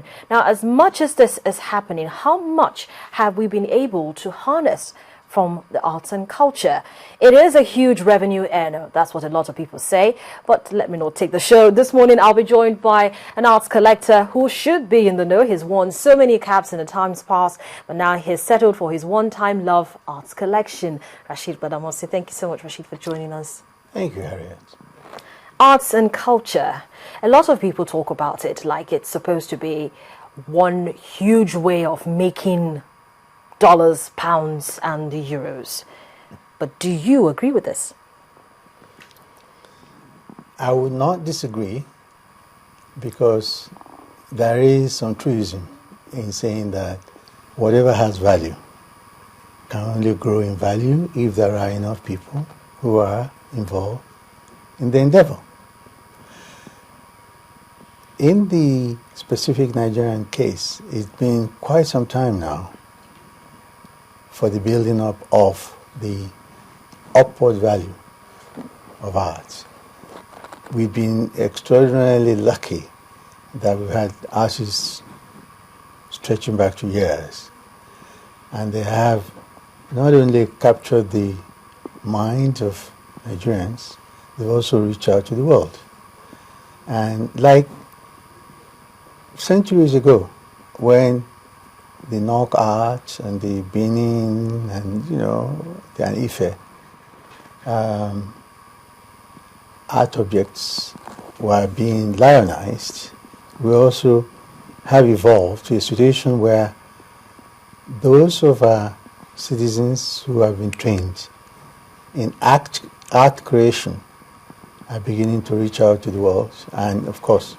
own. Now, as much as this is happening, how much have we been able to harness from the arts and culture? It is a huge revenue earner. That's what a lot of people say. But let me not take the show. This morning, I'll be joined by an arts collector who should be in the know. He's worn so many caps in the times past, but now he's settled for his one-time love, arts collection. Rashid Badamosi, thank you so much, Rashid, for joining us. Thank you, Harriet. Arts and culture. A lot of people talk about it like it's supposed to be one huge way of making dollars, pounds, and euros. But do you agree with this? I would not disagree, because there is some truism in saying that whatever has value can only grow in value if there are enough people who are involved in the endeavor. In the specific Nigerian case, it's been quite some time now for the building up of the upward value of arts. We've been extraordinarily lucky that we've had artists stretching back to years, and they have not only captured the minds of Nigerians, they've also reached out to the world. And like centuries ago, when the Nok art and the Benin and, the Ife art objects were being lionized, we also have evolved to a situation where those of our citizens who have been trained in art creation are beginning to reach out to the world. And of course,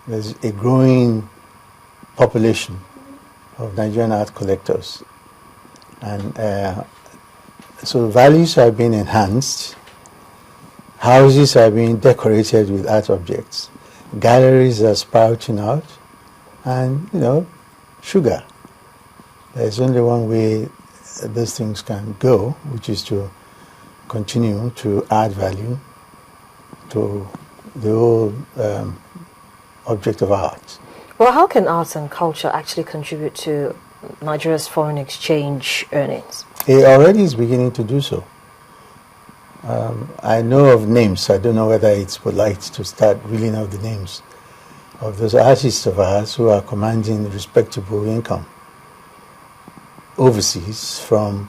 there's a growing population of Nigerian art collectors. And so values are being enhanced, houses are being decorated with art objects, galleries are sprouting out, and, sugar. There's only one way these things can go, which is to continue to add value to the whole object of art. Well, how can arts and culture actually contribute to Nigeria's foreign exchange earnings? It already is beginning to do so. I know of names. I don't know whether it's polite to start reeling out the names of those artists of ours who are commanding respectable income overseas from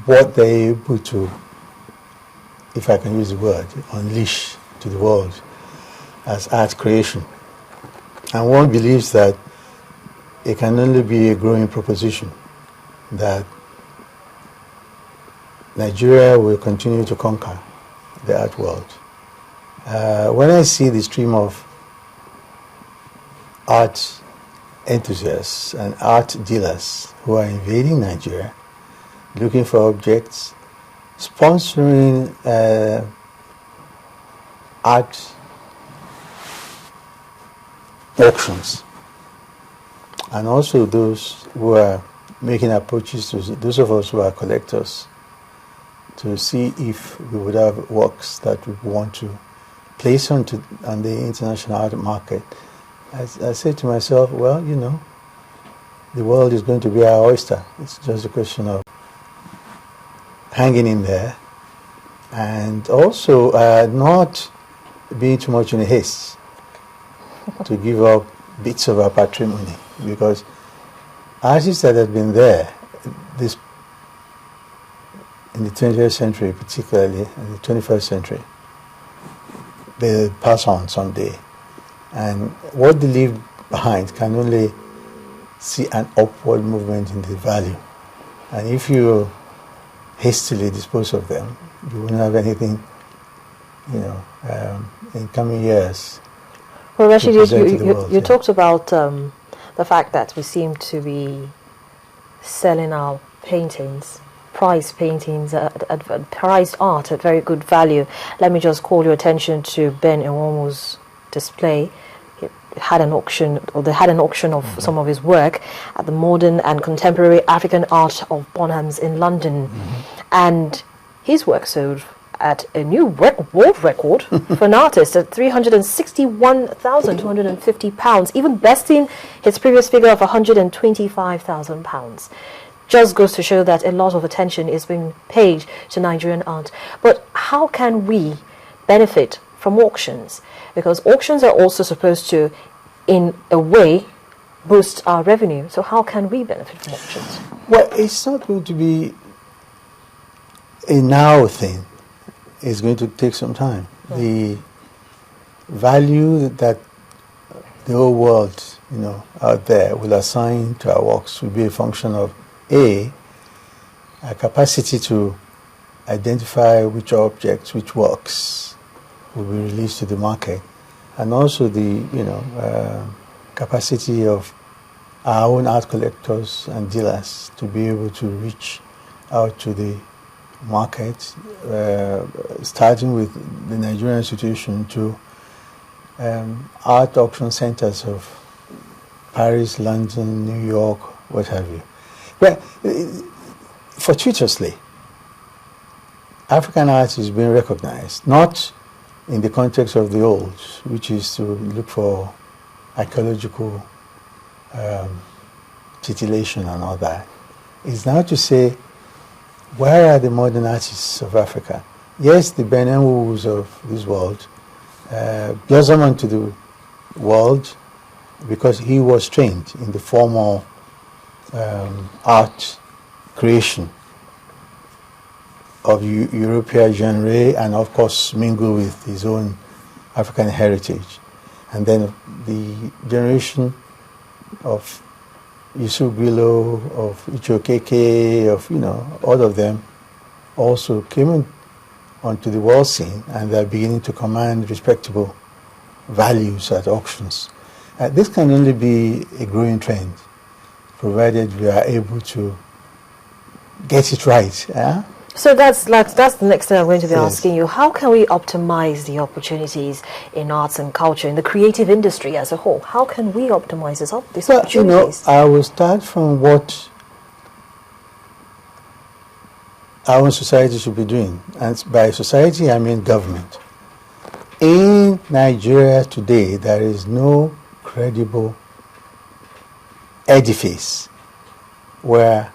what they're able to, if I can use the word, unleash to the world as art creation. And one believes that it can only be a growing proposition that Nigeria will continue to conquer the art world. When I see the stream of art enthusiasts and art dealers who are invading Nigeria, looking for objects, sponsoring art auctions, and also those who are making approaches to those of us who are collectors to see if we would have works that we want to place on the international art market. I said to myself, well, the world is going to be our oyster. It's just a question of hanging in there, and also not being too much in a haste to give up bits of our patrimony, because artists that have been there in the 20th century, particularly in the 21st century, they pass on someday, and what they leave behind can only see an upward movement in the value. And if you hastily dispose of them, you won't have anything, in coming years. Well, Rashid, you talked about the fact that we seem to be selling our paintings, prized paintings, prized art at very good value. Let me just call your attention to Ben Iwomo's display. He had an auction, or they had an auction of some of his work at the Modern and Contemporary African Art of Bonhams in London. And his work sold at a new world record for an artist at £361,250, even besting his previous figure of £125,000. Just goes to show that a lot of attention is being paid to Nigerian art. But how can we benefit from auctions? Because auctions are also supposed to, in a way, boost our revenue. So how can we benefit from auctions? Well, it's not going to be a now thing. It's going to take some time. The value that the whole world, out there will assign to our works will be a function of a capacity to identify which objects, which works will be released to the market, and also the capacity of our own art collectors and dealers to be able to reach out to the market, starting with the Nigerian situation to art auction centers of Paris, London, New York, what have you. But fortuitously, African art is being recognized, not in the context of the old, which is to look for archaeological titillation and all that. It's now to say, where are the modern artists of Africa? Yes, the Benin Wus of this world blossom onto the world because he was trained in the formal art creation of European genre, and of course mingle with his own African heritage. And then the generation of Yusuf Grillo, of Ichokeke, of all of them also came onto the world scene, and they're beginning to command respectable values at auctions. This can only be a growing trend, provided we are able to get it right. Yeah? So that's the next thing I'm going to be asking you. How can we optimize the opportunities in arts and culture, in the creative industry as a whole? How can we optimize these opportunities? I will start from what our own society should be doing. And by society, I mean government. In Nigeria today, there is no credible edifice where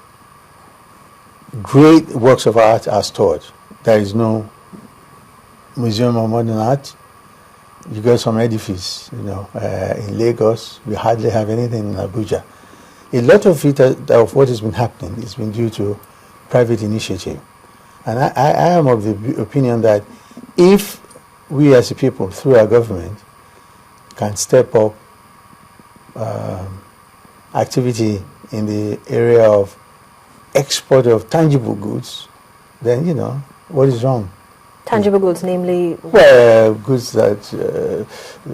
great works of art are stored. There is no museum of modern art. You go some edifice, in Lagos. We hardly have anything in Abuja. A lot of it, of what has been happening, has been due to private initiative. And I am of the opinion that if we as a people, through our government, can step up activity in the area of export of tangible goods, then, what is wrong? Tangible goods, namely? Well, goods that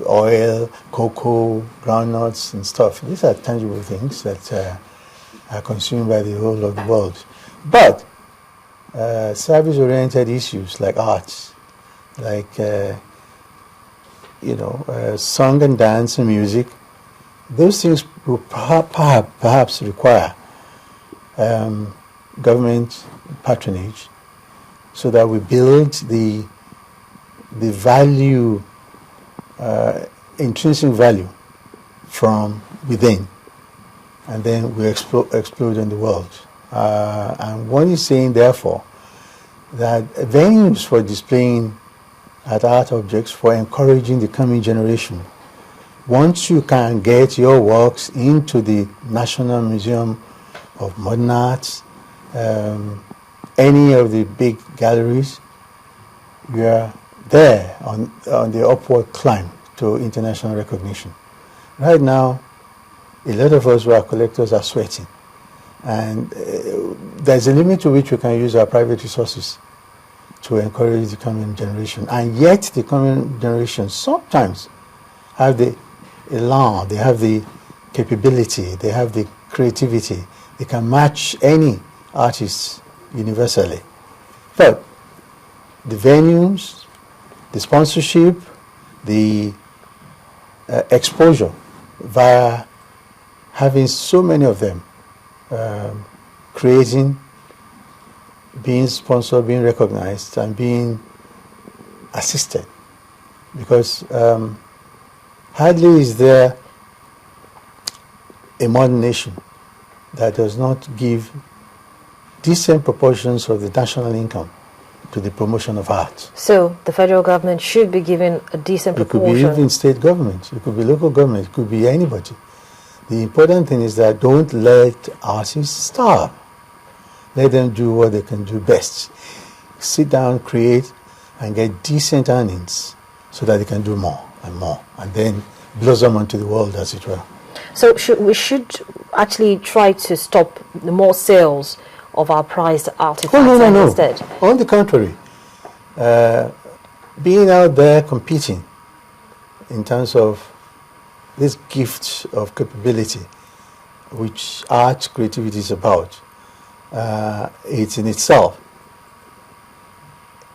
oil, cocoa, groundnuts and stuff. These are tangible things that are consumed by the whole of the world. But service-oriented issues like arts, like, song and dance and music, those things will perhaps require government patronage, so that we build the value, intrinsic value from within, and then we explode in the world. And one is saying, therefore, that venues for displaying art objects, for encouraging the coming generation, once you can get your works into the National Museum of Modern Arts, any of the big galleries, we are there on the upward climb to international recognition. Right now, a lot of us who are collectors are sweating. And there's a limit to which we can use our private resources to encourage the coming generation. And yet the coming generation sometimes have the elan, they have the capability, they have the creativity. They can match any artist universally. But the venues, the sponsorship, the exposure via having so many of them, creating, being sponsored, being recognized, and being assisted, because hardly is there a modern nation that does not give decent proportions of the national income to the promotion of art. So the federal government should be given a decent proportion. It could be even state government, it could be local government, it could be anybody. The important thing is that don't let artists starve. Let them do what they can do best. Sit down, create, and get decent earnings so that they can do more, and then blossom onto the world, as it were. So we should actually try to stop the more sales of our prized artifacts instead? On the contrary, being out there competing in terms of this gift of capability, which art creativity is about, it's in itself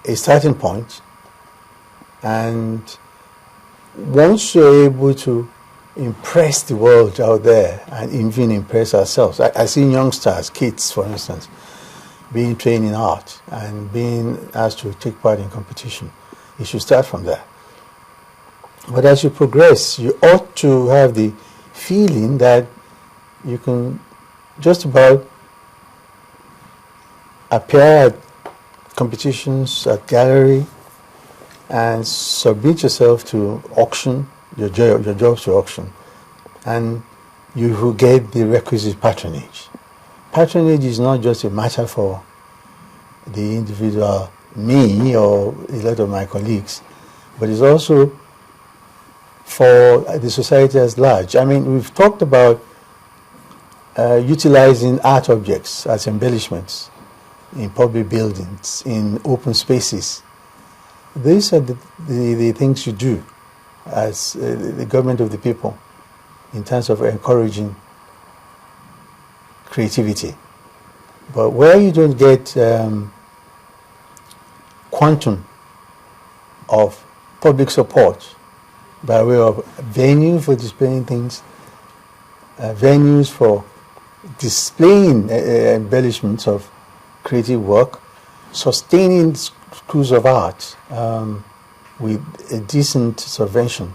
a starting point, and once you're able to impress the world out there and even impress ourselves. I see youngsters, kids for instance, being trained in art and being asked to take part in competition. You should start from there. But as you progress, you ought to have the feeling that you can just about appear at competitions, at gallery, and submit yourself to auction, your jobs to auction, and you will get the requisite patronage. Patronage is not just a matter for the individual, me or a lot of my colleagues, but it's also for the society as large. I mean, we've talked about utilizing art objects as embellishments in public buildings, in open spaces. These are the things you do as the government of the people in terms of encouraging creativity. But where you don't get quantum of public support by way of venues for displaying things, venues for displaying embellishments of creative work, sustaining schools of art with a decent subvention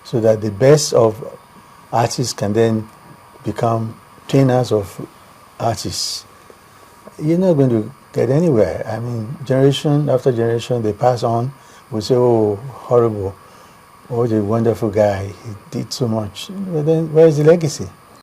so that the best of artists can then become trainers of artists. You're not going to get anywhere. I mean, generation after generation, they pass on. We say, oh, horrible. Oh, the wonderful guy. He did so much. But then where is the legacy?